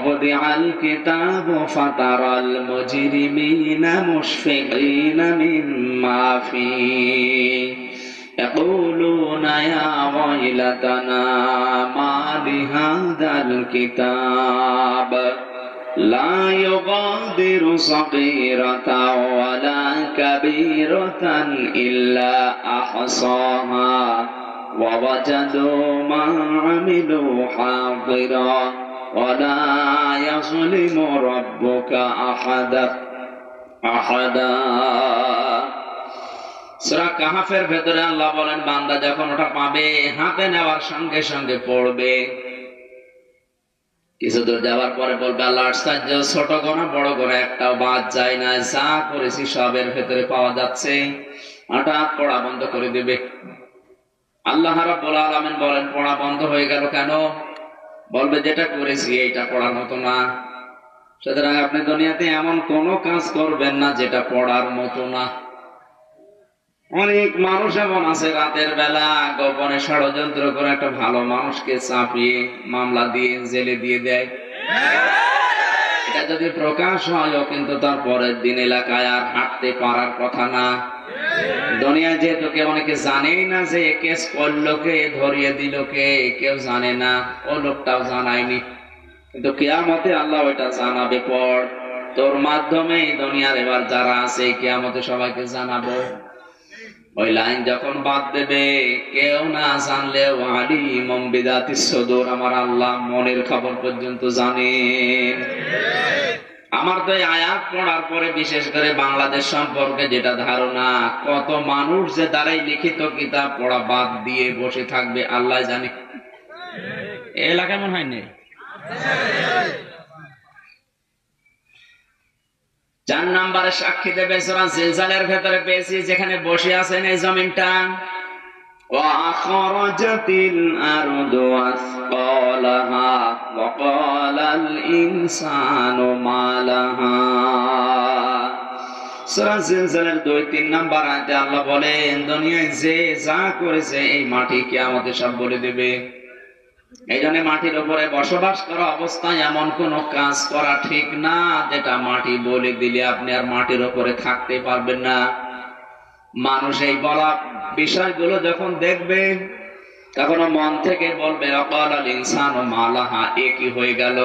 ووضع الكتاب فترى المجرمين مشفقين مما فيه يقولون يا ويلتنا ما لهذا الكتاب لا يغادر صغيرة ولا كبيرة إلا أحصاها ووجدوا ما عملوا حاضرا ولا يظلم ربك أحدا সূরা কাহফের ভেতরে আল্লাহ বলেন, বান্দা যখন ওটা পাবে হাতে নেওয়ার সঙ্গে সঙ্গে পড়বে, কিছু দূর যাওয়ার পরে বলবে আল্লাহ আশ্চর্য, ছোট গোনা বড় গোনা একটাও বাদ যায় না, যা করেছি সবের ভেতরে পাওয়া যাচ্ছে। হঠাৎ পড়া বন্ধ করে দেবে। আল্লাহ রাব্বুল আলামিন বলেন, পড়া বন্ধ হয়ে গেল কেন? বলবে যেটা করেছি এইটা পড়ার মতো না। সুতরাং আপনি দুনিয়াতে এমন কোন কাজ করবেন না যেটা পড়ার মতো না। অনেক মানুষ এমন আছে রাতের বেলা গোপনে ষড়যন্ত্র করে একটা ভালো মানুষকে চাপিয়ে মামলা দিয়ে জেলে দিয়ে দেয়। এটা যদি প্রকাশ হয় কিন্তু তার পরের দিন এলাকায় আর হাঁটতে পারার কথা না। দুনিয়ায় যেহেতু কেউ অনেকে জানেই না যে কেস করলো কে, ধরিয়ে দিল কে, কেউ জানে না, ও লোকটাও জানায়নি, কিন্তু কিয়ামতে আল্লাহ ওইটা জানাবে। পর তোর মাধ্যমে দুনিয়ার এবার যারা আছে কিয়ামতে সবাইকে জানাবো। ওই লাইন যখন বাদ দেবে, কেউ না জানলেও আলিমুম বিযাতিস সুদূর, আমার আল্লাহ মনের খবর পর্যন্ত জানেন। আমার তো এই আয়াত পড়ার পরে বিশেষ করে বাংলাদেশ সম্পর্কে যেটা ধারণা, কত মানুষ যে দ্বারাই লিখিত কিতাব পড়া বাদ দিয়ে বসে থাকবে আল্লাহ জানে। এই এলাকায় মনে হয়নি। 4 নম্বরে সাক্ষী দেবে সূরা জিলজালের ভেতরে পেয়েছি, যেখানে বসে আছেন এই জমিনটা। وأخرجت الأرض أثقالها وقال الإنسان ما لها। সূরা জিলজালের 2-3 নম্বর আয়াতে আল্লাহ বলেন, দুনিয়ায় যে যা করেছে এই মাটি কিয়ামতে সব বলে দেবে। এই জন্য মাটির উপরে বসবাস করা অবস্থায় এমন কোন কাজ করা ঠিক না যেটা মাটি বলে দিলে আপনি আর মাটির উপরে থাকতে পারবেন না। মানুষ এই বলা বিষয়গুলো যখন দেখবে তখন মন থেকে বলবে অকালাল ইনসানু মা লাহা, এ কি হয়ে গেল।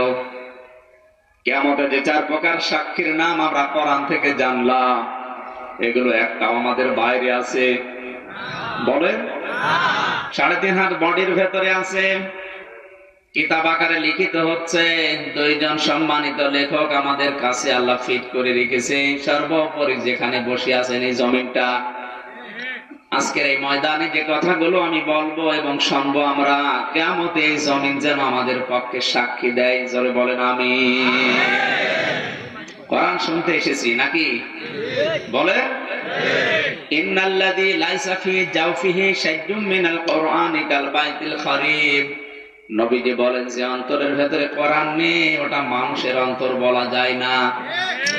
কিয়ামতে যে 4 প্রকার সাক্ষীর নাম আমরা কোরআন থেকে জানলাম, এগুলো একটাও আমাদের বাইরে আছে? বলেন, 3.5 হাত বডির ভেতরে আছে, কিতাব আকারে লিখিত হচ্ছে। 2 জন সম্মানিত লেখক আমাদের কাছে আল্লাহ ফিট করে রেখেছে। সর্বোপরি যেখানে বসে আছেন এই জমিনটা, আজকের এই ময়দানে যে কথাগুলো আমি বলবো এবং শুনবো আমরা, কিয়ামতে এই জমিন যেন আমাদের পক্ষে সাক্ষী দেয়। জোরে বলেন আমিন। কোরআন শুনতে এসেছি নাকি? বলে ইন্নাল্লাযী লাইসা ফি জাওফিহি শাইউম মিনাল কুরআনি কাল বাইতিল খারিব। নবীজি বলেন যে অন্তরের ভেতরে কোরআন নেই, ওটা মানুষের অন্তর বলা যায় না,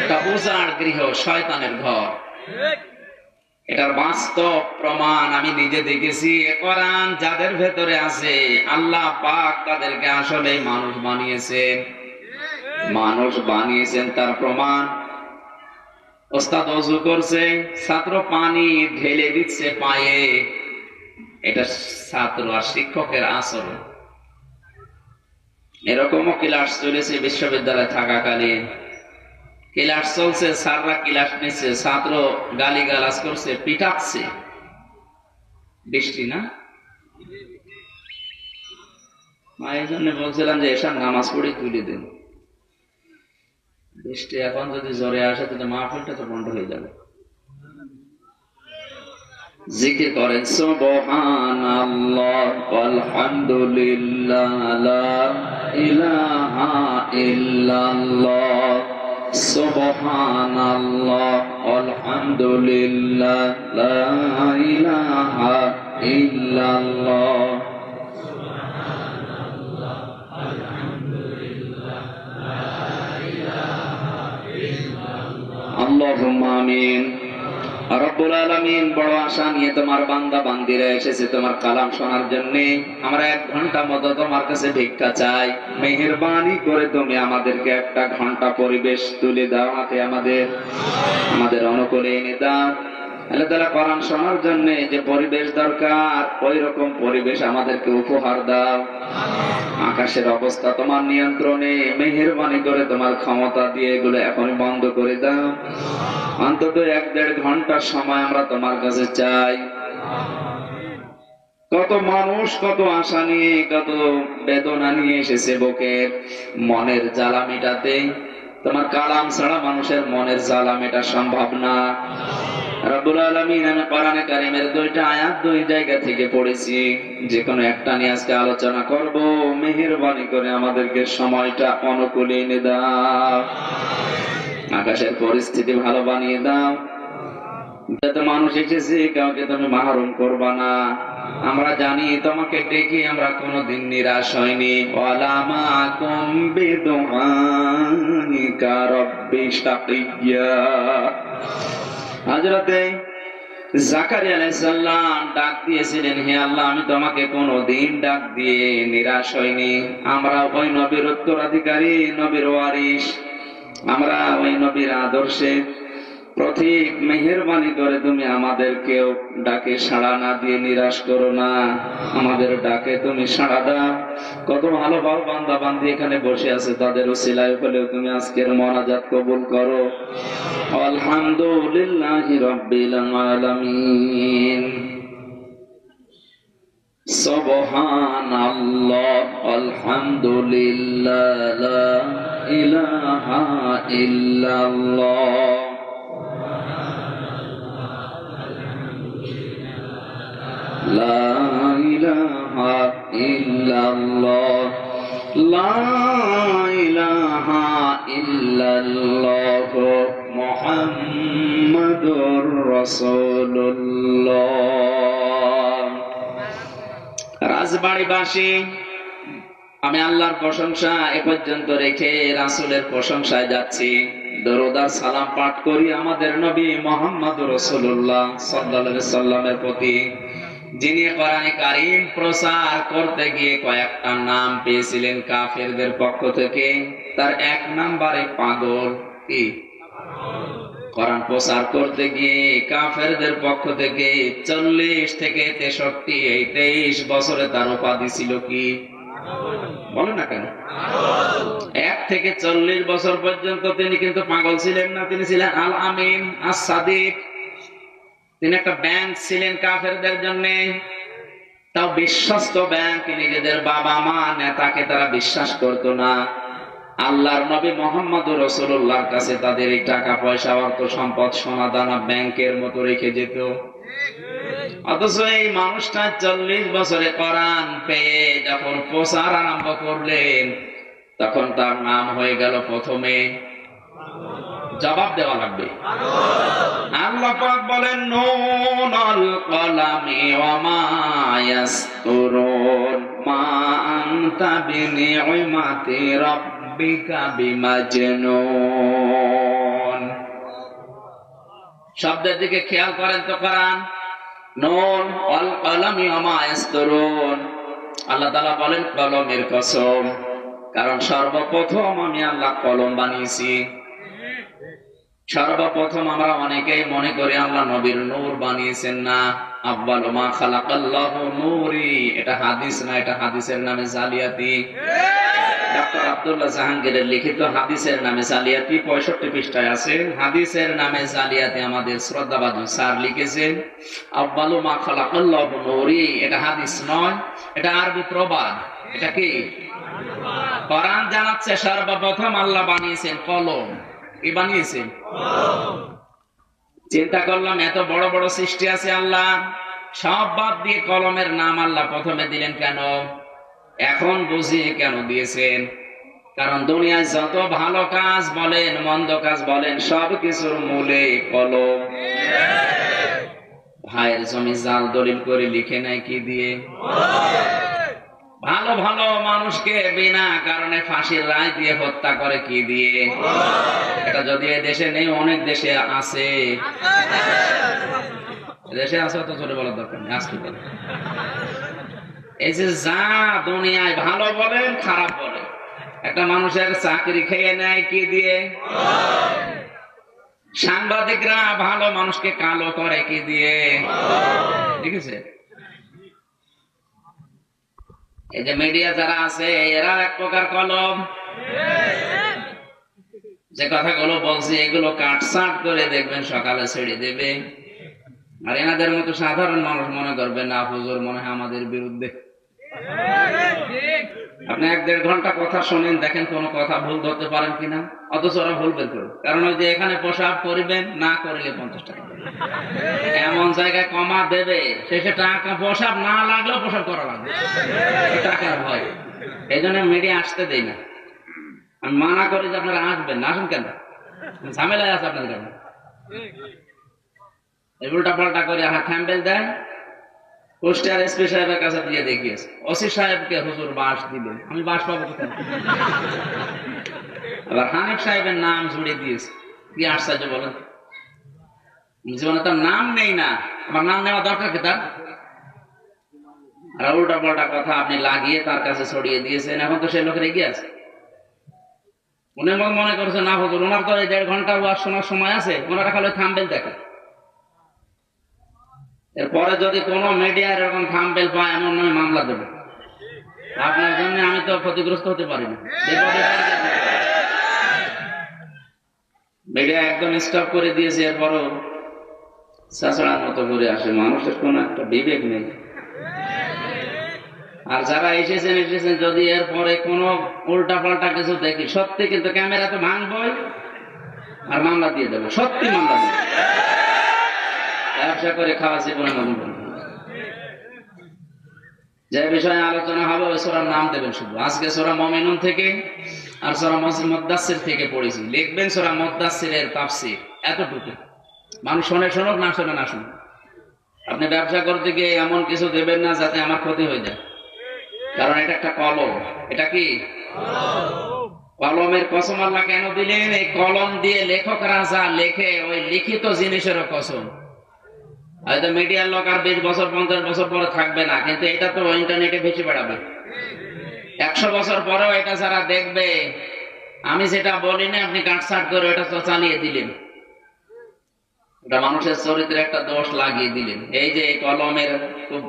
ওটা উজাড় গৃহ, শয়তানের ঘর। এটার বাস্তব প্রমাণ আমি নিজে দেখেছি। কোরআন যাদের ভেতরে আছে আল্লাহ পাক তাদেরকে আসলে মানুষ বানিয়েছেন। মানুষ বানিয়েছেন তার প্রমাণ। ওস্তাদ ওযু করছে, ছাত্র পানি ঢেলে দিচ্ছে পায়ে, এটা ছাত্র আর শিক্ষকের আচরণ। এরকমও ক্লাস চলেছে বিশ্ববিদ্যালয়ে থাকাকালীন। ক্লাস চলছে, স্যাররা ক্লাস নিচ্ছে, ছাত্র গালিগালাজ করছে, পিটাচ্ছে। বৃষ্টি না, এই জন্য বলছিলাম যে এসব নামাজ পড়ে তুলে দেন। বৃষ্টি এখন যদি জোরে আসে তাহলে মাহফিলটা তো বন্ধ হয়ে যাবে। জিকির করেন সুবহানাল্লাহ ওয়ালহামদুলিল্লাহ লা ইলাহা ইল্লাল্লাহ, সুবহানাল্লাহ ওয়ালহামদুলিল্লাহ লা ইলাহা ইল্লাল্লাহ। আল্লাহুম্মা আমিন। রব্বুল আলামিন বড় আশা নিয়ে তোমার বান্দা বান্দিরা এসেছে তোমার কালাম শোনার জন্য। আমরা 1 ঘন্টা মতো তোমার কাছে ভিক্ষা চাই, মেহেরবানি করে তুমি আমাদেরকে 1টা ঘন্টা পরিবেশ তুলে দাও, হাতে আমাদের অনুকূলে এনে দাও। আল্লাহ তাআলা কোরআন শোনার জন্য যে পরিবেশ দরকার ওই রকম পরিবেশ আমাদেরকে উপহার দাও। আকাশের অবস্থা তোমার নিয়ন্ত্রণে, মেহেরবানি করে তোমার ক্ষমতা দিয়ে এগুলো এখনই বন্ধ করে দাও। অন্তত 1-1.5 ঘন্টার সময় আমরা তোমার কাছে চাই। কত মানুষ কত আশা নিয়ে কত বেদনা নিয়ে এসেছে বুকের, মনের জ্বালা মেটাতে। তোমার কালাম ছাড়া মানুষের মনের জ্বালা মেটা সম্ভব না। রব্বুল আলামিন, আমি কোরআনে কারীমের 2টা আয়াত 2 জায়গা থেকে পড়েছি, যে কোনো একটা নিয়ে আজকে আলোচনা করব। মেহেরবানি করে আমাদেরকে সময়টা অনুকূলে এনে দাও, আকাশের পরিস্থিতি ভালো বানিয়ে দাও। যত মানুষ এসেছে কাউকে তুমি মাহরুম করবা না। আমরা জানি তোমাকে ডেকে আমরা কোনোদিন নিরাশ হয়নি। ওয়ালা মাকুম বিদুআইকা রাব্বি শাকিয়্যা। হযরতে জাকারিয়া আলাইহিস সালাম ডাক দিয়েছিলেন, হে আল্লাহ, আমি তোমাকে কোনোদিন ডাক দিয়ে নিরাশ হইনি। আমরা ওই নবীর উত্তরাধিকারী, নবীর ওয়ারিস, আমরা ওই নবীর আদর্শে প্রতীক। মেহেরবানি করে তুমি আমাদেরকেও ডাকে সাড়া না দিয়ে নিরাশ করো না, আমাদের ডাকে তুমি সাড়া দাও। কত ভালো ভালো বান্দা বান্দি এখানে বসে আছে, তাদের উসিলায় হলেও তুমি আজকের মোনাজাত কবুল করো। আলহামদুলিল্লাহি রাব্বিল আলামিন। সুবহানাল্লাহ, আলহামদুলিল্লাহ, লা ইলাহা ইল্লাল্লাহ। লা ইলাহা ইল্লাল্লাহ, লা ইলাহা ইল্লাল্লাহ, মুহাম্মাদুর রাসূলুল্লাহ। রাজবাড়িবাসী, আমি আল্লাহর প্রশংসা এ পর্যন্ত রেখে রাসূলের প্রশংসায় যাচ্ছি। দরুদ আর সালাম পাঠ করি আমাদের নবী মুহাম্মদুর রাসূলুল্লাহ সাল্লাল্লাহু আলাইহি সাল্লামের প্রতি, যিনি কোরআনে কারীম প্রচার করতে গিয়ে কয়েকটা নাম পেয়েছিলেন কাফেরদের পক্ষ থেকে। তার 1 নম্বরে পাগল। কি? কোরআন প্রচার করতে গিয়ে কাফেরদের পক্ষ থেকে 40 থেকে 63 এই 23 বছরে তার উপাধি ছিল কি? বলেন না কেন? 1 থেকে 40 বছর পর্যন্ত তিনি কিন্তু পাগল ছিলেন না, তিনি ছিলেন আল আমিন, আস সাদিক। তিনি একটা ব্যাংক ছিলেন কাফেরদের জন্য, তাও বিশ্বস্ত ব্যাংক। নিজেদের বাবা মা নেতাকে তারা বিশ্বাস করতো না। আল্লাহর নবী মুহাম্মদুর রাসূলুল্লাহর কাছে তাদের এই টাকা পয়সা, অর্থ সম্পদ, সোনা দানা ব্যাংকের মতো রেখে যেত। অথচ এই মানুষটা 40 বছরে কোরআন পেয়ে যখন প্রচার আরম্ভ করলেন, তখন তার নাম হয়ে গেল প্রথমে, জবাব দেওয়া লাগবে। আল্লাহ পাক বলেন, নুন আল কলামি ওয়া মা ইয়াসতুরুন মা আনতা বিনি'মাতি রাব্বিকা বিমাজনুন। শব্দের দিকে খেয়াল করেন তো। কোরআন নুন আল কলামি ওয়া মা ইয়াসতুরুন, আল্লাহ তাআলা বলেন কলমের কসম, কারণ সর্বপ্রথম আমি আল্লাহ কলম বানিয়েছি। সর্বপ্রথম আমরা অনেকেই মনে করি আল্লাহ নবীর নূর বানিয়েছেন না। আব্বালু মা খালাকাল্লাহু নূরি, এটা হাদিস না, এটা হাদিসের নামে জালিয়াতি। ডক্টর আব্দুল্লাহ জাহাঙ্গীরের লিখিত হাদিসের নামে জালিয়াতি 65 পৃষ্ঠায় আছে। হাদিসের নামে জালিয়াতি আমাদের শ্রদ্ধাভাজন স্যার লিখেছেন। আব্বালু মা খালাকাল্লাহু নূরি, এটা হাদিস নয়, এটা আরবি প্রবাদ। এটা কি? কোরআন জানাচ্ছে সর্বপ্রথম আল্লাহ বানিয়েছেন কলম। কি বানিয়েছেন? চিন্তা করলাম এত বড় বড় সৃষ্টি আছে আল্লাহ, সব বাদ দিয়ে কলমের নাম আল্লাহ প্রথমে দিলেন কেন? এখন বুঝি কেন দিয়েছেন। কারণ দুনিয়ায় যত ভালো কাজ বলেন, মন্দ কাজ বলেন, সব কিছুর মূলে কলম। ভাইয়ের জমি জাল দলিল করে লিখে নেয় কি দিয়ে? ভালো ভালো মানুষকে বিনা কারণে ফাঁসির রায় দিয়ে হত্যা করে কি দিয়ে? এটা যদি এই দেশে নেই, অনেক দেশে আছে। দেশে আছে তো জোরে বলার দরকার নেই, আজকে বলে। এই যে যা দুনিয়ায় ভালো বলেন খারাপ বলেন, একটা মানুষের চাকরি খেয়ে নেয় কি দিয়ে? সাংবাদিকরা ভালো মানুষকে কালো করে কি দিয়ে? ঠিক আছে, এই যে মিডিয়া যারা আছে এরা এক প্রকার কলম। যে কথাগুলো বলছি এগুলো কাটছাট করে দেখবেন সকালে ছেড়ে দেবে, আর এনাদের মতো সাধারণ মানুষ মনে করবে না হুজুর মনে হয় আমাদের বিরুদ্ধে। আপনি 1-1.5 ঘন্টা কথা শোনেন, দেখেন কোন কথা ভুল ধরতে পারেন কিনা, অথচ ওরা ভুল বের করবে। কারণ ওই যে এখানে পোশাক করিবেন না করিলে 50 টাকা এমন জায়গায় কমা দেবে, শেষে টাকা পোশাক না লাগলেও পোশাক করা লাগবে টাকার ভয়। এই জন্য মিডিয়া আসতে দেই না, আমি মানা করি যে আপনারা আসবেন না। আসুন কেন, ঝামেলায় আছে আপনাদের কেন? উল্টা পাল্টা করে থ্যাম্বেল দেয়, পোস্টার এসপি সাহেবের কাছে দিয়ে দেখিয়েছে, ওসি সাহেবকে হুজুর বাস দিবেন, আমি বাস পাবো কোথায়? আবার হানিফ সাহেবের নাম জুড়ে দিয়েছে, কি আশ্চর্য বলেন। জীবনে তার নাম নেই না, আমার নাম নেওয়া দরকার কি তার? আর উল্টা পাল্টা কথা আপনি লাগিয়ে তার কাছে ছড়িয়ে দিয়েছেন, এখন তো সেই লোকের এগিয়ে আছে। উনি মনে করছে না হুজুর ওনার তো 1.5 ঘন্টা ওয়াজ শোনার সময় আছে, ওনারা খালি থাম্বেল দেখে। এরপরে যদি কোন মিডিয়ার এরকম থাম্বেল পায় এমন নয় মামলা দেবে আপনার জন্য, আমি তো ক্ষতিগ্রস্ত হতে পারি না। মিডিয়া একদম স্টপ করে দিয়েছে, এরপরও চাচড়ার মতো করে আসে, মানুষের কোন একটা বিবেক নেই। আর যারা এসেছেন যদি এরপরে কোন উল্টা পাল্টা কিছু দেখি, সত্যি কিন্তু ক্যামেরা তো ভাঙবই আর মামলা দিয়ে দেবো, সত্যি মামলা দিয়ে ব্যবসা করে খাওয়া জীবনে মনে করবে। যে বিষয়ে আলোচনা হবে ওই সূরার নাম দেবেন শুধু। আজকে সূরা মুমিনুন থেকে আর সূরা মুদ্দাসসির থেকে পড়েছি, লিখবেন সূরা মুদ্দাসসিরের তাফসীর, এতটুকু। মানুষ শোনে শোনুক, না শোনে না শুনুক। আপনি ব্যবসা করতে গিয়ে এমন কিছু দেবেন না যাতে আমার ক্ষতি হয়ে যায়, কারণ এটা একটা কলম। এটা কি কলমের কসম আল্লাহ কেন দিলেন? এই কলম দিয়ে লেখকরা যা লেখে ওই লিখিত জিনিসেরও কসম। হয়তো মিডিয়ার লোক আর 20 বছর 50 বছর পরে থাকবে না, কিন্তু এটা তো ইন্টারনেটে বেশি বেড়াবে। 100 বছর পরেও এটা যারা দেখবে, আমি যেটা বলি না আপনি কাটছাট করে এটা তো চালিয়ে দিলেন, এটা মানুষের চরিত্রে একটা দোষ লাগিয়ে দিলেন। এই যে এই কলমের খুব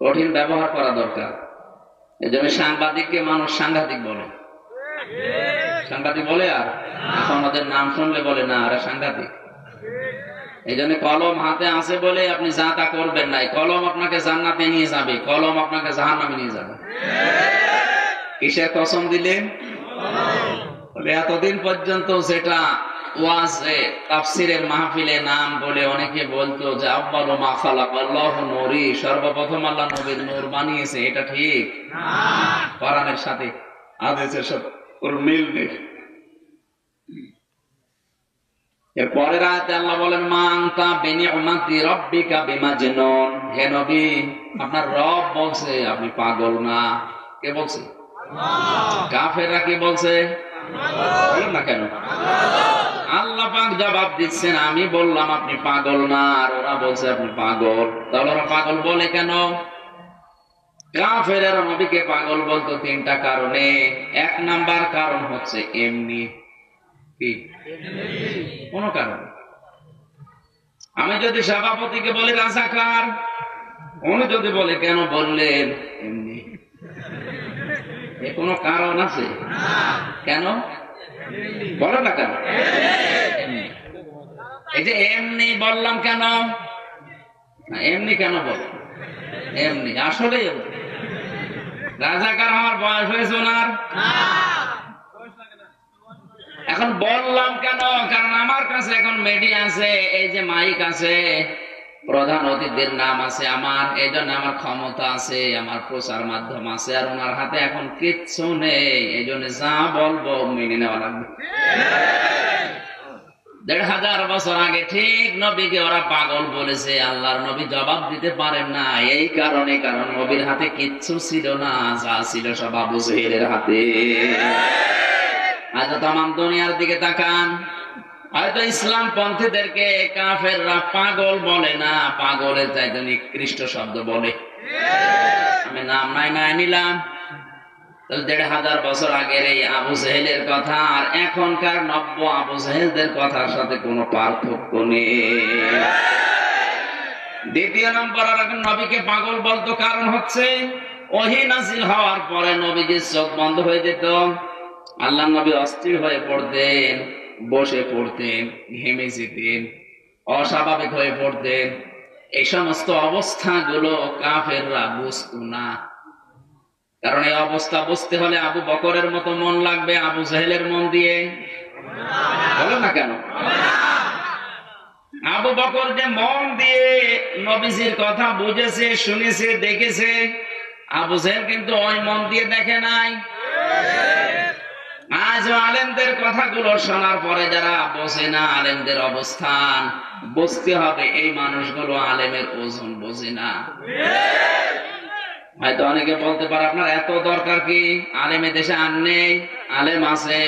কঠিন ব্যবহার করা দরকার। এই জন্য সাংবাদিককে মানুষ সাংঘাতিক বলে, সাংঘাতিক বলে, আর এখন ওদের নাম শুনলে বলে না ওরা সাংঘাতিক। এই জন্য কলম হাতে আছে বলে আপনি যা তা করবেন না। কলম আপনাকে জান্নাতে নিয়ে যাবে, কলম আপনাকে জাহান্নামে নিয়ে যাবে। কিসের কসম দিলেন? এতদিন পর্যন্ত যেটা ওয়াজে তাফসীরের মাহফিলে নাম বলে অনেকে বলতো যে আউয়ালু মা খালাকাল্লাহু নূরি, সর্বপ্রথম আল্লাহ নবীর নূর বানিয়েছে, এটা ঠিক না। কোরআনের সাথে হাদিসের সাথে ওর মিল নেই। এর পরের আয়াতে আল্লাহ বলেন মা আনতা বিনিউমাতি রাব্বিকা বিমাজনুন, হে নবী আপনার রব বলছে আপনি পাগল না। কে বলছে? আল্লাহ। কাফেররা কি বলছে? বলেন না কেন? আল্লাহ পাক জবাব দিচ্ছেন আমি বললাম আপনি পাগল না, আর ওরা বলছে আপনি পাগল। তাহলে ওরা পাগল বলে কেন? কাফেররা নবীকে পাগল বলতো 3টা কারণে। 1 নাম্বার কারণ হচ্ছে এমনি, কি কোন কারণ। আমি যদি সভাপতিকে বলি রাজাকার, উনি যদি বলে কেন বললেন এমনি, এ কোন কারণ আছে? কেন বলো না কেন? এই যে এমনি বললাম কেন, এমনি কেন বল? এমনি আসলে রাজাকার আমার বয়স হয়েছে ওনার, এখন বললাম কেন? কারণ আমার কাছে এখন মিডিয়া আছে, এই যে মাইক আছে, প্রধান অতিথির নাম আছে আমার, এই জন্য আমার ক্ষমতা আছে, আমার প্রচার মাধ্যম আছে, আর ওনার হাতে এখন কিচ্ছু নেই। এই জন্য যা বলবো মেনে নেওয়া লাগবে। 1500 বছর আগে ঠিক নবীকে ওরা পাগল বলেছে, আল্লাহর নবী জবাব দিতে পারেন না এই কারণে, কারণ নবীর হাতে কিচ্ছু ছিল না, যা ছিল সব আবু জেহেলের হাতে। আজ তাম দুনিয়ার দিকে তাকান, হয়তো ইসলাম পন্থীদেরকে কাফেররা পাগল বলে না, পাগলের চাইতে নিকৃষ্ট শব্দ বলে। আমি নাম নাই নিলাম। ১৫০০ বছর আগের এই আবু জেহেলের কথা আর এখনকার নব্য আবু জেহেলদের কথার সাথে কোনো পার্থক্য নেই। দ্বিতীয় নম্বর, আর নবীকে পাগল বলতো কারণ হচ্ছে ওহী নাযিল হওয়ার পরে নবীজির চোখ বন্ধ হয়ে যেত, আল্লাহর নবী অস্থির হয়ে পড়তেন, বসে পড়তেন, ঘেমে যেতেন, অস্বাভাবিক হয়ে পড়তেন। এই সমস্ত অবস্থাগুলো কাফেররা বুঝতো না। কারণ এই অবস্থা বুঝতে হলে আবু বকরের মতো মন লাগবে, আবু জেহেলের মন দিয়ে বলো না কেন? আবু বকর যে মন দিয়ে নবীজির কথা বুঝেছে, শুনেছে, দেখেছে, আবু জেহেল কিন্তু ওই মন দিয়ে দেখে নাই। আজ আলেমদের কথাগুলো শোনার পরে যারা বোঝে না আলেমদের অবস্থান, বুঝতে হবে এই মানুষগুলো আলেমের ওজন বোঝে না। হয়তো অনেকে বলতে পারে আপনার এত দরকার কি, আলেমে দেশে আর নেই, আলেম আছে,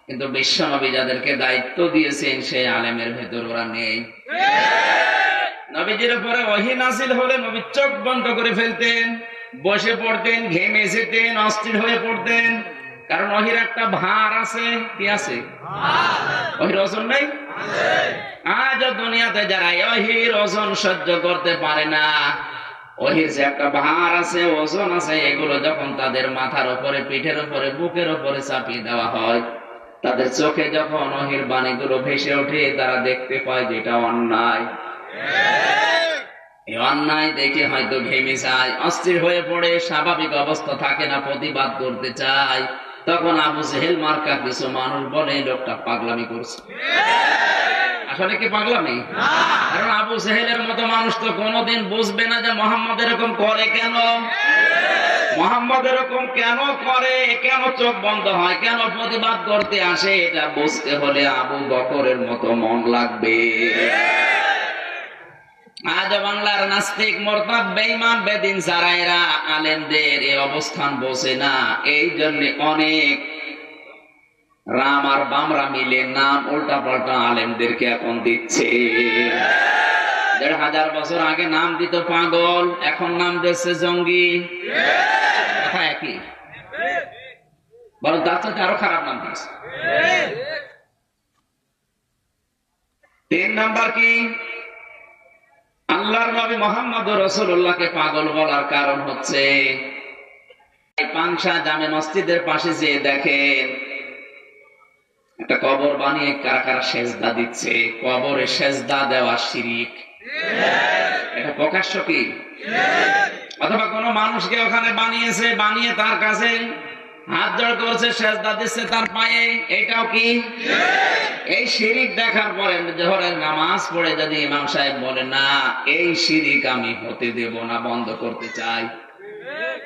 কিন্তু বিশ্বনবী যাদেরকে দায়িত্ব দিয়েছেন সেই আলেমের ভেতর ওরা নেই। নবীজির উপরে ওহী নাযিল হলে নবী চোখ বন্ধ করে ফেলতেন, বসে পড়তেন, ঘেমে যেতেন, অস্থির হয়ে পড়তেন। কারণ ওহীর একটা ভার আছে। কি আছে? ওহীর ওজন নেই। আজ দুনিয়াতে যারা ওহীর ওজন সহ্য করতে পারে না, ওহীর যে একটা ভার আছে, ওজন আছে, এগুলো যখন তাদের মাথার উপরে, পিঠের উপরে, বুকের উপরে চাপিয়ে দেওয়া হয়, তাদের চোখে যখন ওহীর বাণীগুলো ভেসে ওঠে, তারা দেখতে পায় যেটা অন্যায়। এই অন্যায় দেখে হয়তো ঘেমে যায়, অস্থির হয়ে পড়ে, স্বাভাবিক অবস্থা থাকে না, প্রতিবাদ করতে চায়। তখন আবু জেহেল মার্কা কিছু মানুষ বলে লোকটা পাগলামি করছে। আসলে কি পাগলামি? কারণ আবু জেহেলের মতো মানুষ তো কোনোদিন বুঝবে না যে মুহাম্মদ এরকম করে কেন, মুহাম্মদ এরকম কেন করে, কেন চোখ বন্ধ হয়, কেন প্রতিবাদ করতে আসে। এটা বুঝতে হলে আবু বকরের মতো মন লাগবে। আজ বাংলার নাস্তিক, মুরতাদ, বেঈমান, বেদিন যারা এরা আলেমদের এই অবস্থান বোঝে না। এই জন্য অনেক রাম আর বামরা মিলে নাম উল্টা পাল্টা আলেমদেরকে এখন দিচ্ছে। ১৫০০ বছর আগে নাম দিত পাগল, এখন নাম দিচ্ছে জঙ্গি। কথা একই, বরং তার সাথে আরো খারাপ নাম দিচ্ছে। ৩ নাম্বার কি, আল্লাহর নবী মুহাম্মদ রাসূলুল্লাহকে পাগল বলার কারণ হচ্ছে পাংশা জামে মসজিদের পাশে যে দেখেন একটা কবর বানিয়ে কারা কারা সেজদা দিচ্ছে। কবরে সেজদা দেওয়া শিরক। এটা প্রকাশ্য কি? অথবা কোন মানুষকে ওখানে বানিয়েছে, বানিয়ে তার কাছে হাত জোড় করছে, সেজদা দিচ্ছে তার পায়ে, এটাও কি? এই শিরিক দেখার পরে জোহরের নামাজ পড়ে যদি ইমাম সাহেব বলে না এই শিরিক আমি হতে দেব না, বন্ধ করতে চাই,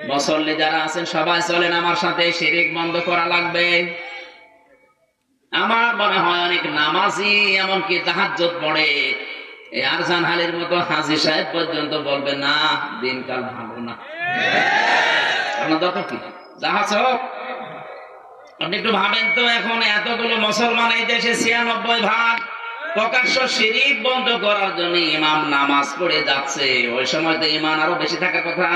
মুসল্লি যারা আছেন সবাই চলেন আমার সাথে, শিরিক বন্ধ করা লাগবে। আমার মনে হয় অনেক নামাজি এমনকি তাহাজ্জুদ পড়ে, এই আরজান হালির মতো হাজী সাহেব পর্যন্ত বলবে না দিনকাল ভালো না। আপনার দরকার কি? যাহা হোক, আপনি একটু ভাবেন তো, এখন এতগুলো মুসলমান এই দেশে ৯৬% প্রকাশ্য শিরিক বন্ধ করার জন্য ইমাম নামাজ পড়ে যাচ্ছে। ওই সময় তো ইমান আরো বেশি থাকার কথা,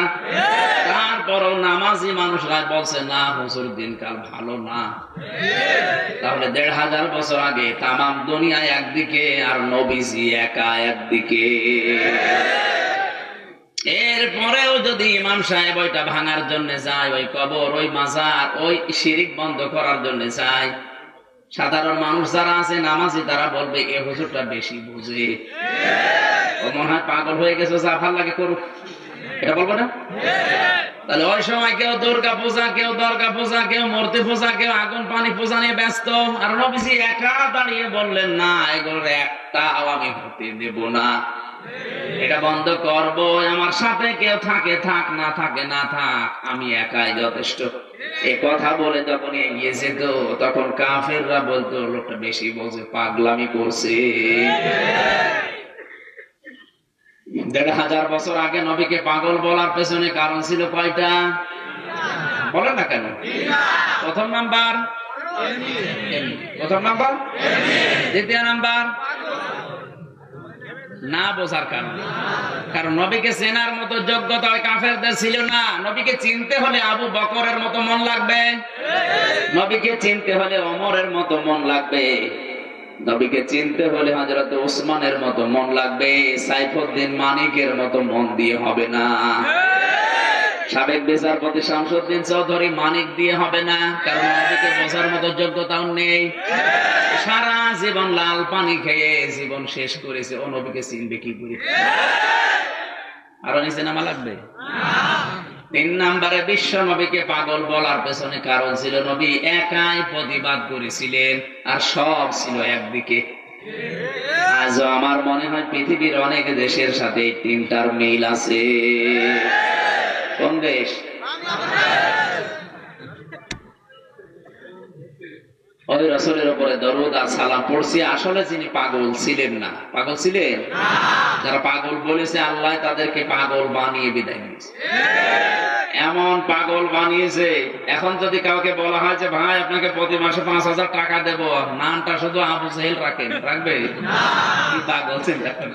তারপরও নামাজি মানুষরা বলছে না হুজুর দিনকাল ভালো না। তাহলে ১৫০০ বছর আগে তামাম দুনিয়া একদিকে আর নবীজি একা একদিকে। এরপরেও যদি ইমাম সাহেব ওইটা ভাঙার জন্য যায়, ওই কবর, ওই মাজার, ওই শিরিক বন্ধ করার জন্য যায়, সাধারণ মানুষ যারা আছে নামাজি তারা বলবে এ হুজুরটা বেশি বুঝে, ও মনে হয় পাগল হয়ে গেছে, যা ভাল লাগে করুক, এটা বলবো না? তাহলে ওই সময় কেউ দুর্গা পূজা, কেউ দুর্গা পূজা, কেউ মূর্তি পূজা, কেউ আগুন পানি পূজা নিয়ে ব্যস্ত, আর নবীজি একা দাঁড়িয়ে বললেন না এগুলোর একটাও আমি হতে দেব না, এটা বন্ধ করব। আমার সাথে কেউ থাকে থাক, না থাকে না থাক, আমি একাই যথেষ্ট। এ কথা বলে যখন এগিয়ে যেত তখন কাফেররা বলতো লোকটা বেশি বোঝে, পাগলামি করছে। ১৫০০ বছর আগে নবীকে পাগল বলার পেছনে কারণ ছিল কয়টা? বলেন না কেন? প্রথম নাম্বার, প্রথম নাম্বার। দ্বিতীয় নাম্বার না বোঝার কারণ, কারণ নবীকে চেনার মতো যোগ্যতা ওই কাফেরদের ছিল না। নবীকে চিনতে হলে আবু বকরের মতো মন লাগবে, নবীকে চিনতে হলে ওমরের মতো মন লাগবে, নবীকে চিনতে হলে হযরত ওসমানের মতো মন লাগবে, সাইফুদ্দিন মানিকের মতো মন দিয়ে হবে না। সাবেক বিচারপতি শামসুদ্দিন চৌধুরী মানিক দিয়ে হবে না, কারণ নবীকে বোঝার মতো যোগ্যতাও নেই। সারা জীবন লাল পানি খেয়ে জীবন শেষ করেছে, ও নবীকে চিনবে কি করে? আরো নিচে নামা লাগবে। 3 নম্বরে বিশ্ব নবীকে পাগল বলার পেছনে কারণ ছিল নবী একাই প্রতিবাদ করেছিলেন, আর সব ছিল একদিকে। আজও আমার মনে হয় পৃথিবীর অনেক দেশের সাথে 3টার মিল আছে। কোন দেশ? ওই রাসূলের উপরে দরুদ আর সালাম পড়ছি, আসলে যিনি পাগল ছিলেন না। পাগল ছিলেন? যারা পাগল বলেছে আল্লাহ তাদেরকে পাগল বানিয়ে বিদায় নিয়েছে। এমন পাগল বানিয়েছে, এখন যদি কাউকে বলা হয় যে ভাই আপনাকে প্রতি মাসে 5,000 টাকা দেব, নামটা শুধু আবু জেহেল রাখেন, রাখবে? কি পাগল ছিলেন?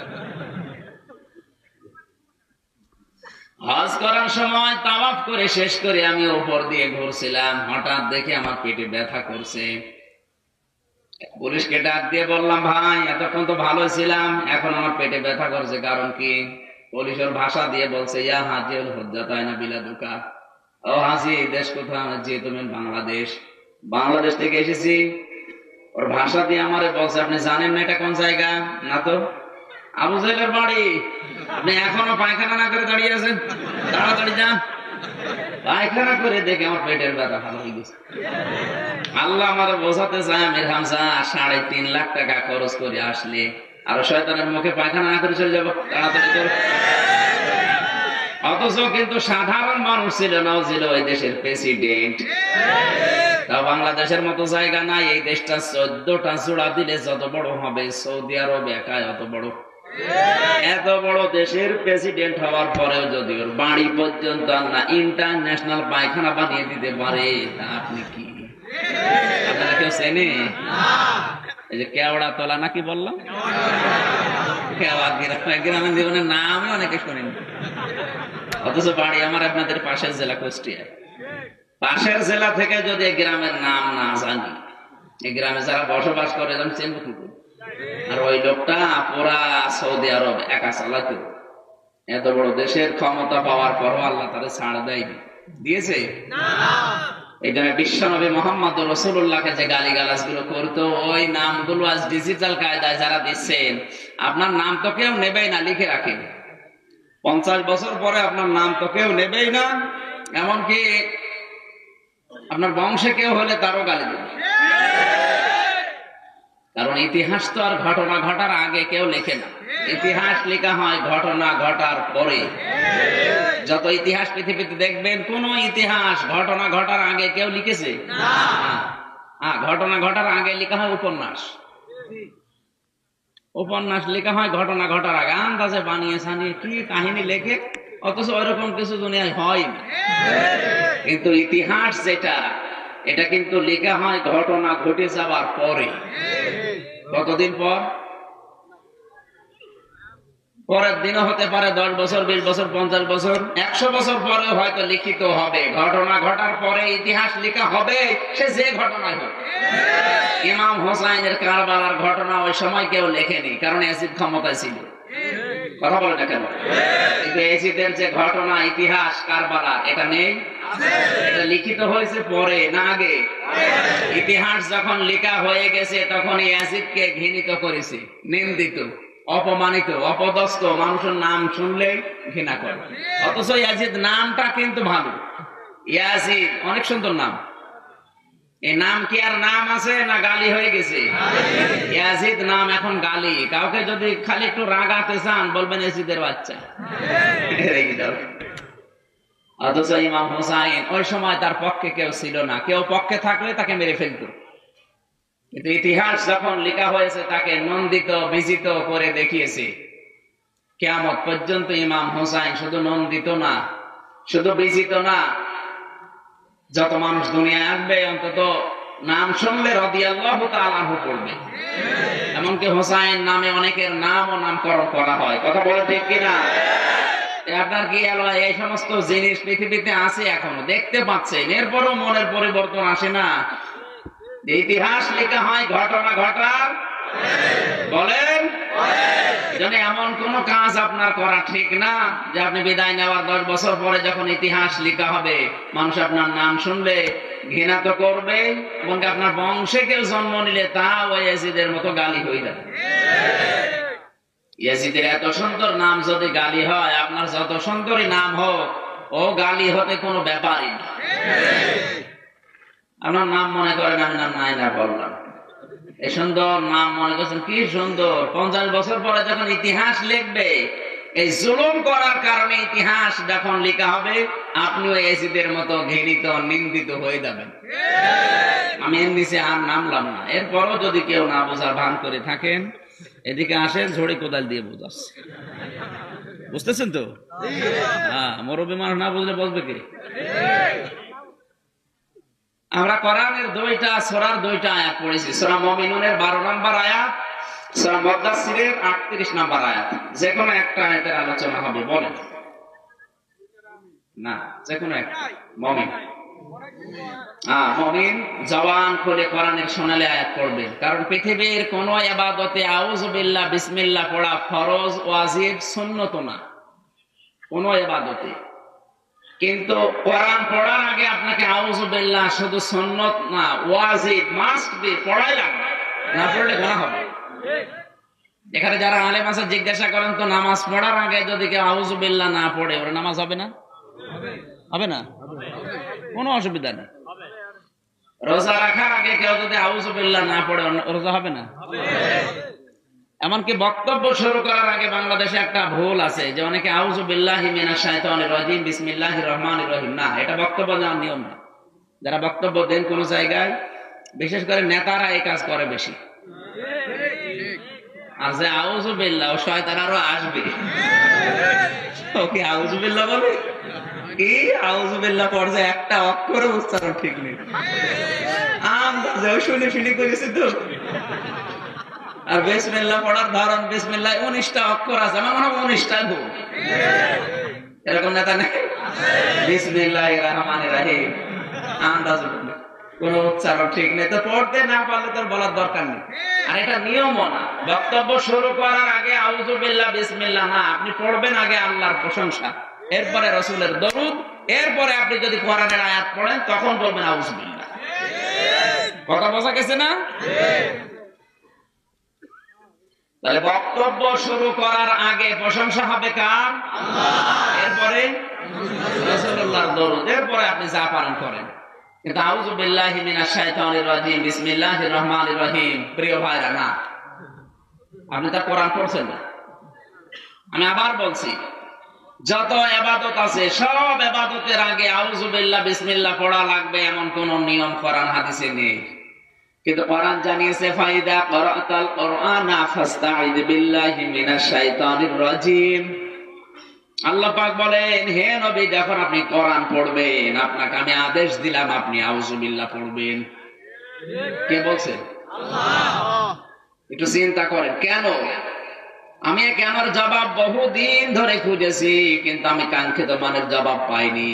হজ করার সময় তাওয়াফ করে শেষ করে আমি উপর দিয়ে ঘুরছিলাম, হঠাৎ দেখে আমার পেটে ব্যথা করছে। পুলিশকে ডাক দিয়ে বললাম ভাই এতক্ষণ তো ভালো ছিলাম, এখন আমার পেটে ব্যথা করছে, কারণ কি? পুলিশের ভাষা দিয়ে বলছে ইয়া হাজিল হুজ্জাতাইনা বিলাদুকা, ও হাজি দেশ কোথায়? যে তুমি বাংলাদেশ। বাংলাদেশ থেকে এসেছি। ওর ভাষা দিয়ে আমারে বলছে আপনি জানেন না এটা কোন জায়গা? না তো। আবু জেহেলের বাড়ি। আপনি এখনো পায়খানা না করে দাঁড়িয়ে আছেন, তাড়াতাড়ি যান। পায়খানা করে দেখে আমার পেটের ব্যথা ভালো হয়ে গেছে। আল্লাহ আমার বোঝাতে চায় আমির হামজা 3.5 লাখ টাকা খরচ করে আসলে আর শয়তানের মুখে পায়খানা না করে চলে যাবো, তাড়াতাড়ি করো। অথচ কিন্তু সাধারণ মানুষ ছিল না, ছিল ওই দেশের প্রেসিডেন্ট। তা বাংলাদেশের মতো জায়গা নাই, এই দেশটা 14টা জোড়া দিলে যত বড় হবে, সৌদি আরব একাই অত বড়। এত বড় দেশের প্রেসিডেন্ট হওয়ার পরেও যদি ওর বাড়ি পর্যন্ত না ইন্টারন্যাশনাল পায়খানা বানিয়ে দিতে পারে, তা আপনি কি আপনারা কেউ চেনে? এই যে কেওড়া তলা নাকি বললাম, গ্রামের জীবনের নাম অনেকে শোনেন, অথচ বাড়ি আমার আপনাদের পাশের জেলা কুষ্টিয়ায়। পাশের জেলা থেকে যদি গ্রামের নাম না জানি, এই গ্রামে যারা বসবাস করে আমি চিনব কি করে? আর ওই লোকটা পুরা সৌদি আরব একা চালাতো। এত বড় দেশের ক্ষমতা পাওয়ার পরও আল্লাহ তাদের ছাড় দেয়নি, দিয়েছে? এই জন্য বিশ্বনবী মুহাম্মদ রাসূলুল্লাহকে যে গালিগালাজ গুলো করতো, ওই নামগুলো আজ ডিজিটাল কায়দায় যারা দিচ্ছেন, আপনার নাম তো কেউ নেবেই না, লিখে রাখেন। 50 বছর পরে আপনার নাম তো কেউ নেবেই না, এমনকি আপনার বংশে কেউ হলে তারও গালি দেবে। কারণ ইতিহাস তো আর ঘটনা ঘটার আগে কেউ লেখে না, ইতিহাস লেখা হয় ঘটনা ঘটার পরে। যত ইতিহাস পৃথিবীতে দেখবেন, কোন ইতিহাস ঘটনা ঘটার আগে কেউ লিখেছে? ঘটনা ঘটার আগে লেখা হয় উপন্যাস। উপন্যাস লেখা হয় ঘটনা ঘটার আগে, আন্দাজে বানিয়ে ছানিয়ে কি কাহিনী লেখে, অথচ ওইরকম কিছু দুনিয়ায় হয় না। কিন্তু ইতিহাস যেটা, এটা কিন্তু লেখা হয় ঘটনা ঘটে যাওয়ার পরে। কতদিন পর? পরের দিনও হতে পারে 10 বছর, 20 বছর, 50 বছর, 100 বছর পরে হয়তো লিখিত হবে। ঘটনা ঘটার পরে ইতিহাস লেখা হবে, সে যে ঘটনাই হোক। ইমাম হোসাইনের কারবালার ঘটনা ওই সময় কেউ লেখেনি, কারণ এসিড ক্ষমতায় ছিল। কথা বলে না কেন? কিন্তু এসিডের যে ঘটনা, ইতিহাস কারবালা, এটা নেই, এটা লিখিত হয়েছে পরে না আগে? ইতিহাস যখন লেখা হয়ে গেছে তখন এসিডকে ঘৃণিত করেছে, নিন্দিত, অপমানিত, অপদস্থ, মানুষের নাম শুনলে ঘৃণা করে। অথচ ইয়াজিদ নামটা কিন্তু ভালো, ইয়াজিদ অনেক সুন্দর নাম। এই নাম কি আর নাম আছে না গালি হয়ে গেছে? ইয়াজিদ নাম এখন গালি। কাউকে যদি খালি একটু রাগাতে চান বলবেন ইয়াজিদের বাচ্চা। অথচ ইমাম হোসাইন ওই সময় তার পক্ষে কেউ ছিল না, কেউ পক্ষে থাকলে তাকে মেরে ফেলত। কিন্তু ইতিহাস যখন লেখা হয়েছে তাকে নন্দিত বিজিত করে দেখিয়েছে। কিয়ামত পর্যন্ত ইমাম হোসাইন শুধু নন্দিত না, শুধু বিজিত না, যত মানুষ দুনিয়ায় আসবে অন্তত নাম শুনলে রাদিয়াল্লাহু তাআলা আনহু পড়বে। এমনকি হোসাইন নামে অনেকের নাম ও নামকরণ করা হয়। কথা বলে ঠিক কিনা? আপনার কি এই সমস্ত জিনিস পৃথিবীতে আছে, এখনো দেখতে পাচ্ছেন, এরপরও মনের পরিবর্তন আসে না। ইতিহাস লেখা হয় ঘটনা ঘটার, বলেন এমন কোন কাজ আপনার করা ঠিক না যে আপনি বিদায় নেওয়ার 10 বছর পরে যখন ইতিহাস লেখা হবে, মানুষ আপনার নাম শুনলে ঘৃণা তো করবে, এবং আপনার বংশে কেউ জন্ম নিলে তাও ইয়াজিদের মতো গালি হয়ে যাবে। ইয়াজিদের এত সুন্দর নাম যদি গালি হয়, আপনার যত সুন্দরই নাম হোক, ও গালি হতে কোনো ব্যাপারই না। আপনার নাম মনে করেন আমি নাম নাই না বললাম, এই সুন্দর নাম মনে করছেন, কি সুন্দর। 50 বছর পরে যখন ইতিহাস লিখবে, এই জুলুম করার কারণে ইতিহাস যখন লেখা হবে, আপনিও ইয়াজিদের মতো ঘৃণিত নিন্দিত হয়ে যাবেন। আমি এর নিচে আর নামলাম না। এরপরও যদি কেউ না বোঝার ভান করে থাকেন, এদিকে আসেন, ঝড়ি কোদাল দিয়ে বোঝাচ্ছে, বুঝতেছেন তো? হ্যাঁ, মুরব্বী মানুষ না বুঝলে বলবে কি? আমরা কোরআনের 2টা সূরার 2টা আয়াত পড়েছি। সূরা মুমিনুনের 12 নম্বর আয়াত, সূরা মুদাসসিরের 38 নম্বর আয়াত। যে কোনো একটা আয়াতের আলোচনা হবে, বলেন না? যে কোনো একটা। মুমিন, মুমিন জবান খুলে কোরআনের শোনালে আয়াত পড়বে, কারণ পৃথিবীর কোন ইবাদতে আউযু বিল্লাহ বিসমিল্লাহ পড়া ফরজ, ওয়াজিব, সুন্নত না, কোন ইবাদতে। কিন্তু কোরআন পড়ার আগে আপনাকে আউযু বিল্লাহ শুধু সুন্নত না, ওয়াজিব, মাস্ট বি, পড়াই লাগবে, না পড়লে গুনাহ হবে। এখানে যারা আলেম আছে জিজ্ঞাসা করেন তো, নামাজ পড়ার আগে যদি কেউ আউযু বিল্লাহ না পড়ে, ওর নামাজ হবে না? হবে না, কোনো অসুবিধা নেই। রোজা রাখার আগে কেউ যদি আউযু বিল্লাহ না পড়ে, রোজা হবে না? এমনকি বক্তব্য শুরু করার আগে বাংলাদেশে একটা ভুল আছে, যে অনেকে আউযু বিল্লাহি মিনাশ শাইতানির রাজিম বিসমিল্লাহির রহমানির রহিম, না, এটা বক্তব্য দেওয়ার নিয়ম না। যারা বক্তব্য দেন কোন জায়গায়, বিশেষ করে নেতারা এই কাজ করে বেশি। আর যে আউযু বিল্লাহ, ও শয়তান আরো আসবে, ওকে আউযু বিল্লাহ বলে কি? আউযু বিল্লাহ পড়ছে, একটা অক্ষর উচ্চারণ ঠিক নেই, শুনে শুনে করেছি তো। আর বিসমিল্লাহ পড়ার ধরন, বিসমিল্লাহ 19টা অক্ষর আছে, আমার মনে হয় 19টা ভুল। এরকম নেতা নেই? বিসমিল্লাহির রহমানির রহিম, আন্দাজ কোন উচ্চারণ ঠিক নেই, তো পড়তে না পারলে তোর বলার দরকার নেই। আর এটা নিয়মও না, বক্তব্য শুরু করার আগে আউযু বিল্লাহ বিসমিল্লাহ না, আপনি পড়বেন আগে আল্লাহর প্রশংসা, এরপরে রাসূলের দরুদ, এরপরে আপনি যদি কোরআনের আয়াত পড়েন তখন বলবেন আউযু বিল্লাহ। কথা বোঝা গেছে না? তাহলে বক্তব্য শুরু করার আগে প্রশংসা হবে কার? আল্লাহ, এরপরে রাসূলুল্লাহর দরুদ, এরপরে আপনি যা পারেন করেন। কিন্তু আউযু বিল্লাহি মিনাশ শাইতানির রাজিম বিসমিল্লাহির রহমানির রহিম, প্রিয় ভাইরা, না, আপনি তা কোরআন পড়ছেন না। আমি আবার বলছি, যত ইবাদত আছে সব ইবাদতের আগে আউযু বিল্লাহ বিসমিল্লাহ পড়া লাগবে, এমন কোন নিয়ম কোরআন হাদিসে নেই। কিন্তু কোরআন জানিয়েছে, ফাইদা ক্বরাতাল কুরআনা ফাস্তাইদ বিল্লাহি মিনাশ শাইতানির রাজিম। আল্লাহ পাক বলেন, হে নবী, যখন আপনি কোরআন পড়বেন, আপনাকে আমি আদেশ দিলাম আপনি আউযু বিল্লাহ পড়বেন। কে বলছে? আল্লাহ। একটু চিন্তা করেন, কেন? আমি কেনর জবাব বহুদিন ধরে খুঁজেছি, কিন্তু আমি কাঙ্ক্ষিত মানের জবাব পাইনি।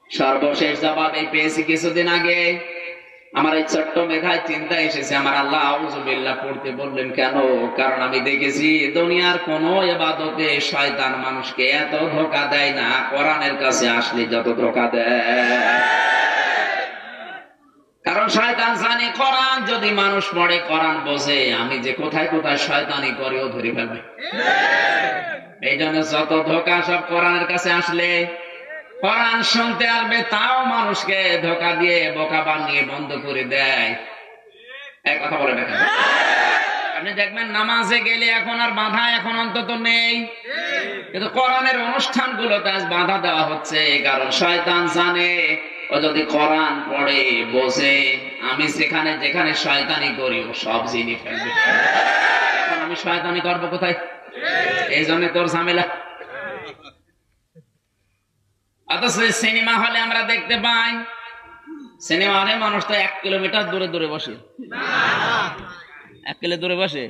সর্বশেষ জবাব এই পেয়েছি কিছুদিন আগে। আমার এই ছোট্ট মেধায় চিন্তা এসেছে, আমার আল্লাহ আউযু বিল্লাহ পড়তে বললেন কেন? কারণ আমি দেখেছি দুনিয়ার কোন ইবাদতে শয়তান মানুষকে এত ধোঁকা দেয় না, কোরআনের কাছে আসলে যত ধোঁকা দেয়। কারণ শয়তান জানে কোরআন যদি মানুষ পড়ে, কোরআন বোঝে, আমি যে কোথায় কোথায় শয়তানি করে ও ধরে ফেলবে। এই জন্য যত ধোঁকা সব কোরআনের কাছে আসলে। কোরআন শুনতে আসবে, তাও মানুষকে ধোঁকা দিয়ে বোকা বানিয়ে বন্ধ করে দেয়। এক কথা বলে দেখেন, আপনি দেখবেন নামাজে গেলে এখন আর বাধা এখন অন্তত নেই, কিন্তু কোরআনের অনুষ্ঠানগুলোতে আজ বাধা দেওয়া হচ্ছে। কারণ শয়তান জানে ও যদি কোরআন পড়ে বোঝে, আমি যেখানে যেখানে শয়তানি করি ও সব জেনে ফেলবে। আমি শয়তানি করবো কোথায়? এই জন্য তোর ঝামেলা। অথচ সিনেমা হলে আমরা দেখতে পাই সিনেমা হলে মানুষ তো 1 কিলোমিটার দূরে দূরে বসে, 1 কিলো দূরে বসে।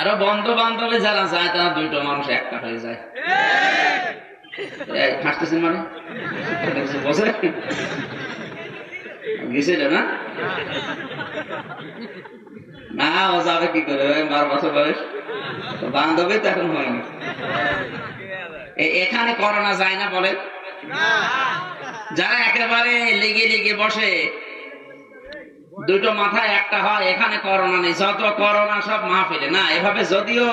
আরো বন্ধু বান্ধবে যারা যায় তারা দুইটা মানুষ একটা হয়ে যায়। হাসতেছেন মানে বসে গেছিল না? না, ও যাবে কি করে, 12 বছর বয়স, বান্ধবী তো এখন হয়নি। এখানে করোনা যায় না বলে? যারা একেবারে লেগে লেগে বসে, দুটো মাথায় একটা হয়, এখানে করোনা নেই, যত করোনা সব মাহফিলে না। এভাবে যদিও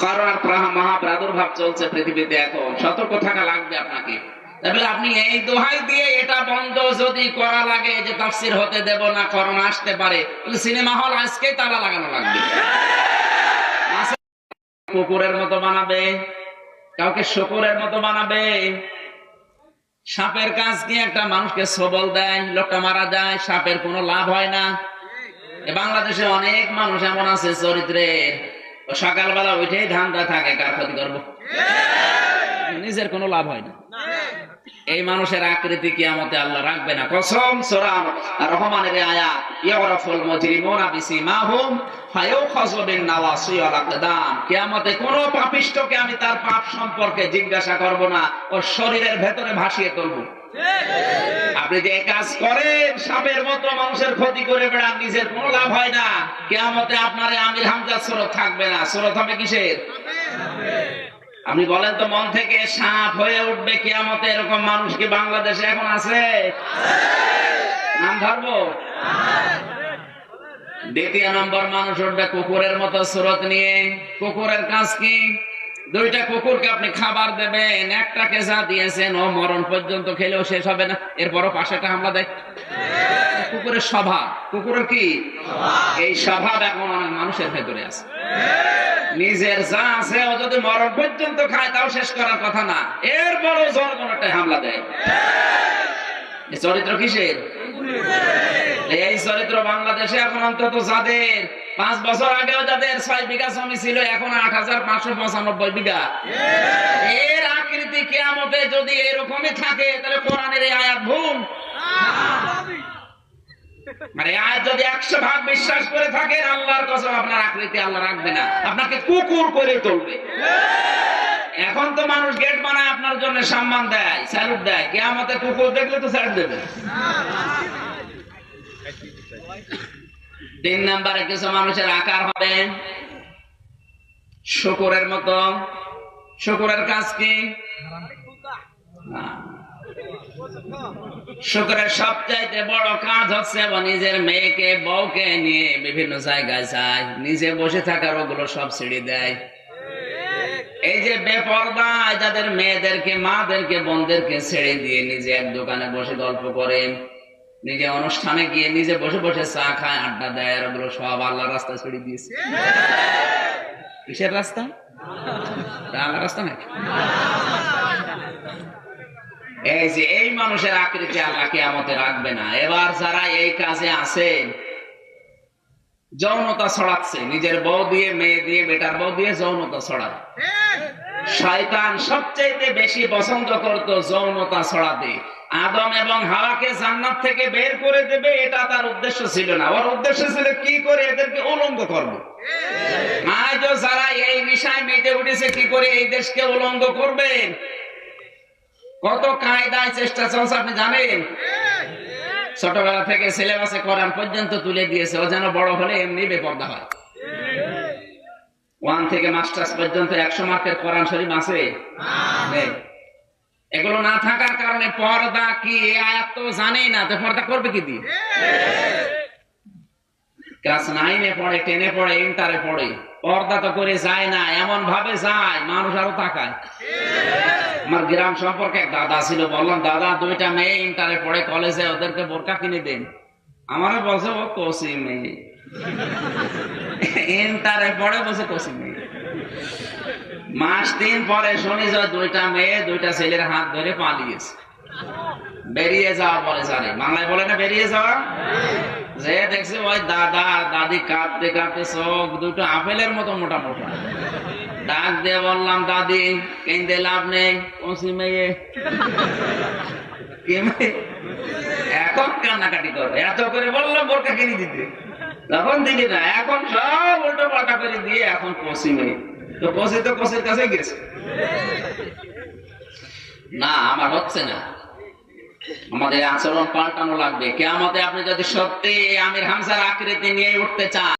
করোনার মহাপ্রাদুর্ভাব চলছে পৃথিবীতে, এখন সতর্ক থাকা লাগবে আপনাকে। তাহলে আপনি এই দোহাই দিয়ে এটা বন্ধ যদি করা লাগে যে তাফসীর হতে দেব না, করোনা আসতে পারে, তাহলে সিনেমা হল আজকেই তালা লাগানো লাগবে। কুকুরের মতো বানাবে, কাউকে শকুরের মতো বানাবে। সাপের কাজ কি একটা মানুষকে সবল দেয়, লোকটা মারা যায়, সাপের কোনো লাভ হয় না। বাংলাদেশে অনেক মানুষ এমন আছে চরিত্রের, ও সকালবেলা উঠেই ধান্দা থাকে কার ক্ষতি করবো, নিজের কোনো লাভ হয় না। এই মানুষের আকৃতি কিয়ামতে আল্লাহ রাখবে না, কসম। সূরা রহমানের আয়াত, ইয়ারাফুল মুজরিমুনা বিসিমাহুম ফায়ুখাযু বিন নাওয়াসি ওয়াল আকদাম। কিয়ামতে কোন পাপিষ্ঠকে আমি তার পাপ সম্পর্কে জিজ্ঞাসা করব না, ওর শরীরের ভেতরে ভাসিয়ে তুলব। আপনি যে কাজ করেন, সাপের মতো মানুষের ক্ষতি করে বেড়ান, নিজের কোনো লাভ হয় না, কিয়ামতে আপনার আমির হামজার সুরত থাকবে না। সুরত হবে কিসের? আপনি বলেন তো মন থেকে সাপ হয়ে উঠবে কিয়ামতে, এরকম মানুষ কি বাংলাদেশে এখন আছে? নাম ধরবো? দ্বিতীয় নম্বর মানুষ উঠবে কুকুরের মতো সুরত নিয়ে। কুকুরের কাজ কি? দুইটা কুকুরকে আপনি খাবার দেবেন, একটাকে যা দিয়েছেন ও মরণ পর্যন্ত খেলেও শেষ হবে না, এরপরও পাশেটা হামলা দেয়। কুকুরের স্বভাব, কুকুরের কি এই স্বভাব এখন অনেক মানুষের ভেতরে আছে। নিজের যা আছে ও যদি মরণ পর্যন্ত খায় তাও শেষ করার কথা না, এরপরও জনগণটা হামলা দেয়। এই চরিত্র কিসের? এই চরিত্র বাংলাদেশে এখন অন্তত যাদের 5 বছর আগেও যাদের 6 বিঘা জমি ছিল, এখন 8595 বিঘা। এর আকৃতি কিয়ামতে যদি এরকমই থাকে, তাহলে কোরআনের এই আয়াত ভুল। মানে আয়াত যদি 100 ভাগ বিশ্বাস করে থাকেন, আল্লাহর কসম আপনার আকৃতি আল্লাহ রাখবে না, আপনাকে কুকুর করে তুলবে। এখন তো মানুষ গেট বানায় আপনার জন্য, সম্মান দেয়, স্যালুট দেয়। কিয়ামতে কুকুর দেখলে তো স্যালুট দেবে। 3 নম্বরে কিছু মানুষের আকার হবে শকুরের মতো। শকুরের কাজ কি? শকুরের সবচাইতে বড় কাজ হচ্ছে নিজের মেয়েকে, বউকে নিয়ে বিভিন্ন জায়গায় যায়, নিজে বসে থাকার ওগুলো সব ছেড়ে দেয়। এই যে বেপরদায় যাদের মেয়েদেরকে, মাদেরকে, বোনদেরকে ছেড়ে দিয়ে নিজে এক দোকানে বসে গল্প করেন, নিজে অনুষ্ঠানে গিয়ে নিজে বসে বসে চা খায়, আড্ডা দেয়, ওগুলো সব আল্লাহর রাস্তা ছেড়ে দিয়েছে। কিসের রাস্তা? আল্লাহর রাস্তা নাকি? এই যে এই মানুষের আকৃতি আল্লাহ কিয়ামতে রাখবে না। এবার যারা এই কাজে আছেন, যৌনতা ছড়াচ্ছে, নিজের বউ দিয়ে, মেয়ে দিয়ে, বেটার বউ দিয়ে যৌনতা ছড়ায়। শয়তান সবচেয়ে বেশি পছন্দ করত যৌনতা ছড়াতে। আদম এবং হাওয়াকে জান্নাত থেকে বের করে দেবে, এটা তার উদ্দেশ্য ছিল না। ওর উদ্দেশ্য ছিল কি করে এদেরকে উলঙ্গ করবো। আজও যারা এই বিষয় মেতে উঠেছে কি করে এই দেশকে উলঙ্গ করবেন, কত কায়দায় চেষ্টা চলছে আপনি জানেন। ছোটবেলা থেকে সিলেবাসে কোরআন পর্যন্ত তুলে দিয়েছে, ও যেন বড় হলে এমনি বেপরদা হয়। 1 থেকে মাস্টার্স পর্যন্ত 100 মার্কের কোরআন শরীফ আছে। এগুলো না থাকার কারণে পর্দা কি আয়াত তো জানেই না, তো পর্দা করবে কি দিয়ে? ক্লাস 9-এ পড়ে, 10-এ পড়ে, ইন্টারে পড়ে, পর্দা তো করে যায় না, এমন ভাবে যায় মানুষ আরো তাকায়। আমার গ্রাম সম্পর্কে এক দাদা ছিল, বললাম দাদা 2টা মেয়ে ইন্টারে পড়ে কলেজে, ওদেরকে বোরকা কিনে দেন। আমারও বলছে ও কচি মেয়ে, ইন্টারে পড়ে বসে কচি মেয়ে। মাস 3 পরে শুনি যে 2টা মেয়ে 2টা ছেলের হাত ধরে পালিয়েছে। বেরিয়ে যাওয়া বলে, জানে বাংলায় বলে না বেরিয়ে যাওয়া। যে দেখছি ওই দাদা আর দাদি কাঁদতে কাঁদতে চোখ দুটো আপেলের মতো মোটা মোটা। ডাক দিয়ে বললাম দাদি কেঁদে লাভ নেই, কচি মেয়ে। এখন কান্নাকাটি করে, এত করে বললাম বোরকা কিনে দিতে, তখন দিলি না, এখন সব উল্টো পাল্টা করে দিয়ে এখন পশ্চিমে, তো পশ্চিম তো পশ্চিমের কাছে গেছে। না, আমার হচ্ছে না, আমাদের আচরণ পাল্টানো লাগবে। কিয়ামতে আপনি যদি সত্যি আমির হামজার আকৃতি নিয়ে উঠতে চান,